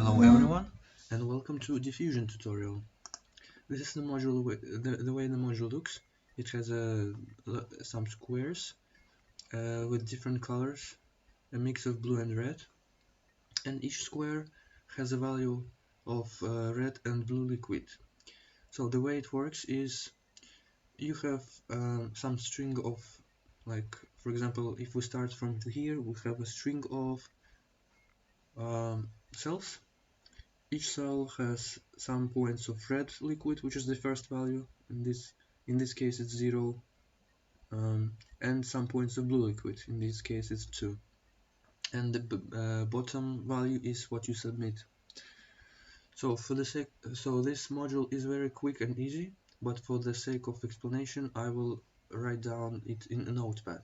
Hello everyone, and welcome to Diffusion tutorial. This is the module, the way the module looks. It has some squares with different colors, a mix of blue and red, and each square has a value of red and blue liquid. So the way it works is you have some string of, like, for example, if we start from here, we have a string of cells. Each cell has some points of red liquid, which is the first value. In this case, it's 0, and some points of blue liquid. In this case, it's 2. And the bottom value is what you submit. So this module is very quick and easy, but for the sake of explanation, I will write down it in a notepad.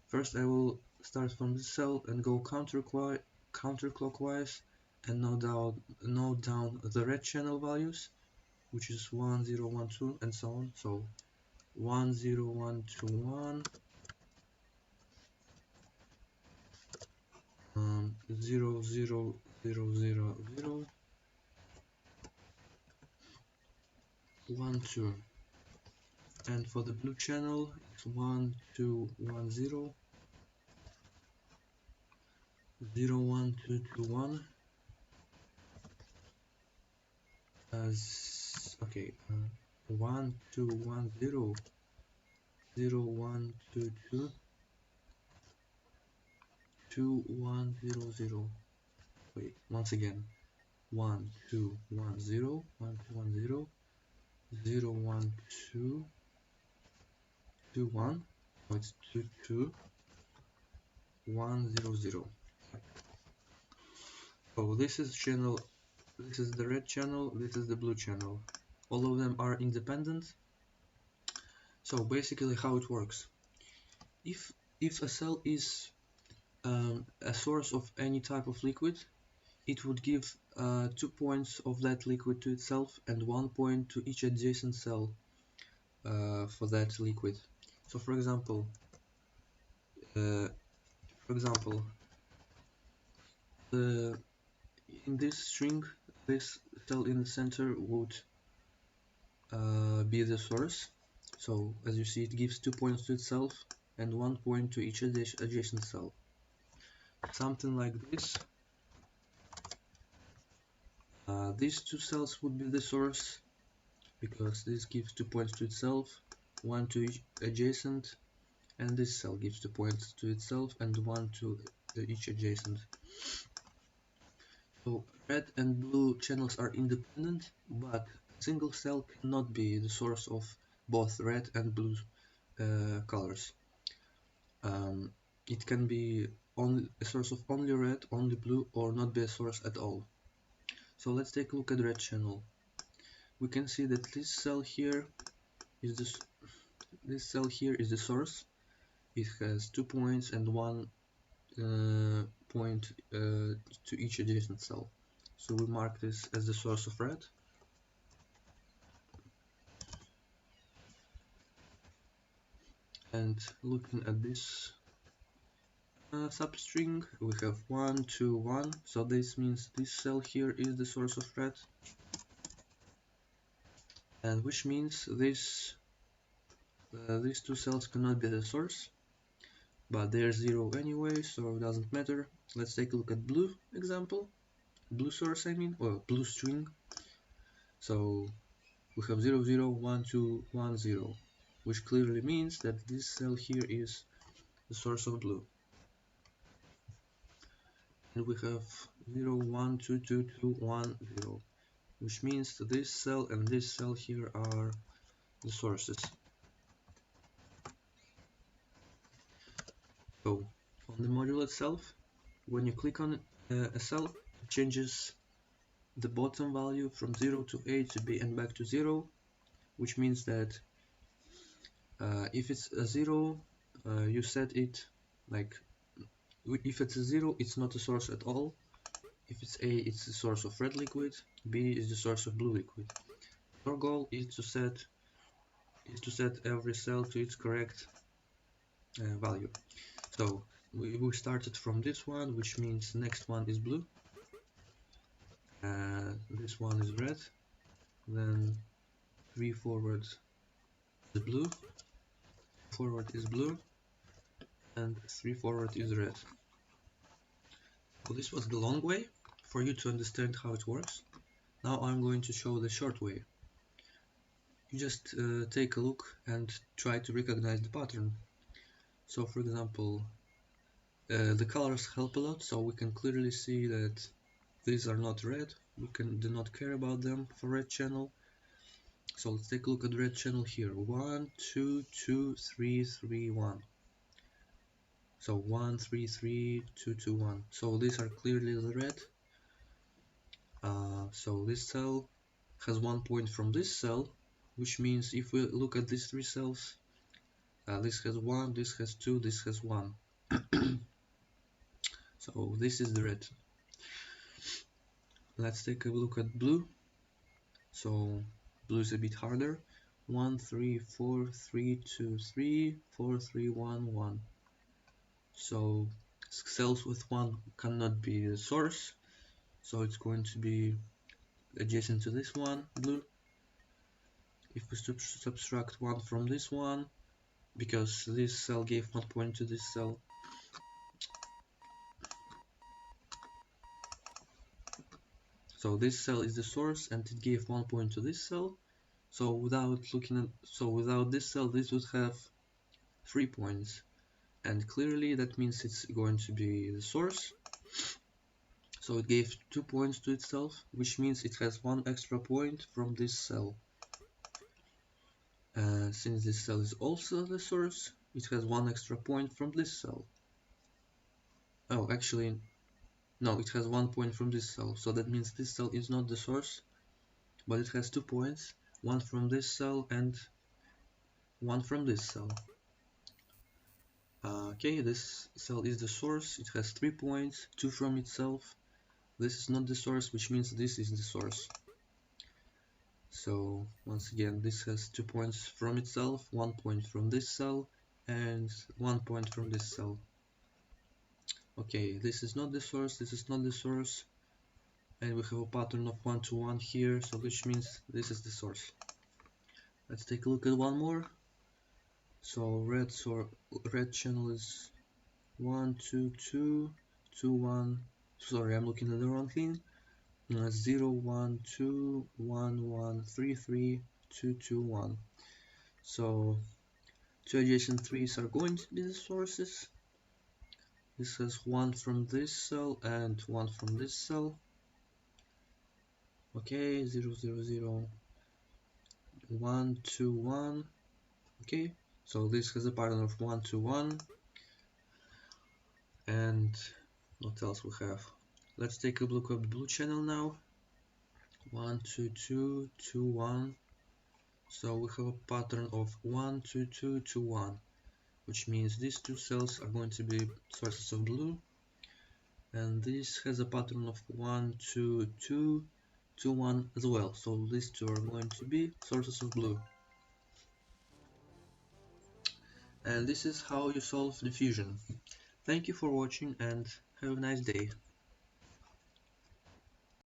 First, I will start from this cell and go counterclockwise and note down the red channel values, which is 1, 0, 1, 2, and so on. So 1, 0, 1, 2, 1, 0, 0, 0, 0, 0, 1, 2. And for the blue channel, it's 1, 2, 1, 0, 0, 1, 2, 2, 1. Okay, 1, 2, 1, 0, 0, 1, 2, 2, 2, 1, 0, 0. Wait, once again, 1, 2, 1, 0, 1, 2, 1, 0, 0, 1, 2, 2, 1. So it's 2, 2, 1, 0, 0. So this is channel, this is the red channel, this is the blue channel. All of them are independent. So basically how it works. If a cell is a source of any type of liquid, it would give 2 points of that liquid to itself and 1 point to each adjacent cell for that liquid. So for example, in this string, this cell in the center would be the source. So as you see, it gives 2 points to itself and 1 point to each adjacent cell. Something like this. These two cells would be the source, because this gives 2 points to itself, 1 to each adjacent, and this cell gives 2 points to itself and 1 to each adjacent. So red and blue channels are independent, but a single cell cannot be the source of both red and blue colors. It can be only a source of only red, only blue, or not be a source at all. So let's take a look at the red channel. We can see that this cell here is the source. It has 2 points and 1 point to each adjacent cell. So we mark this as the source of red. And looking at this substring, we have 1, 2, 1. So this means this cell here is the source of red, and which means these two cells cannot be the source, but they're 0 anyway, so it doesn't matter. Let's take a look at blue example, blue source I mean, or blue string. So we have 0, 0, 1, 2, 1, 0, which clearly means that this cell here is the source of blue. And we have 0, 1, 2, 2, 2, 1, 0, which means that this cell and this cell here are the sources. So on the module itself, when you click on a cell, it changes the bottom value from 0 to A to B and back to 0, which means that if it's a 0, you set it like, if it's a 0, it's not a source at all. If it's A, it's the source of red liquid, B is the source of blue liquid. Our goal is to set every cell to its correct value. So we started from this one, which means next one is blue. This one is red, then 3 forward is blue, forward is blue, and 3 forward is red. So this was the long way for you to understand how it works. Now I'm going to show the short way. You just take a look and try to recognize the pattern. So for example, the colors help a lot, so we can clearly see that these are not red. We do not care about them for red channel. So let's take a look at the red channel here. 1, 2, 2, 3, 3, 1. So 1, 3, 3, 2, 2, 1. So these are clearly the red. So this cell has 1 point from this cell, which means if we look at these 3 cells, this has 1, this has 2, this has 1. So this is the red. Let's take a look at blue. So blue is a bit harder. 1, 3, 4, 3, 2, 3, 4, 3, 1, 1. So cells with 1 cannot be the source, so it's going to be adjacent to this one, blue. If we subtract 1 from this one, because this cell gave 1 point to this cell, so this cell is the source and it gave 1 point to this cell. So without this cell, this would have 3 points, and clearly that means it's going to be the source. So it gave 2 points to itself, which means it has 1 extra point from this cell. Since this cell is also the source, it has 1 extra point from this cell. Oh, actually, no, it has 1 point from this cell, so that means this cell is not the source, but it has 2 points, 1 from this cell and 1 from this cell. Okay, this cell is the source, it has 3 points, 2 from itself. This is not the source, which means this is the source. So once again, this has 2 points from itself, 1 point from this cell, and 1 point from this cell. Okay, this is not the source, this is not the source, and we have a pattern of 1 to 1 here, so which means this is the source. Let's take a look at one more. So red channel is 1, 2, 2, 2, 1. Sorry, I'm looking at the wrong thing. 0, 1, 2, 1, 1, 3, 3, 2, 2, 1. So 2 adjacent 3s are going to be the sources. This has 1 from this cell and 1 from this cell. Okay, 0, 0, 0, 1, 2, 1. Okay, so this has a pattern of 1 to 1. And what else we have? Let's take a look at the blue channel now. 1, 2, 2, 2, 1. So we have a pattern of 1, 2, 2, 2, 1, which means these 2 cells are going to be sources of blue. And this has a pattern of 1, 2, 2, 2, 1 as well. So these 2 are going to be sources of blue. And this is how you solve diffusion. Thank you for watching and have a nice day.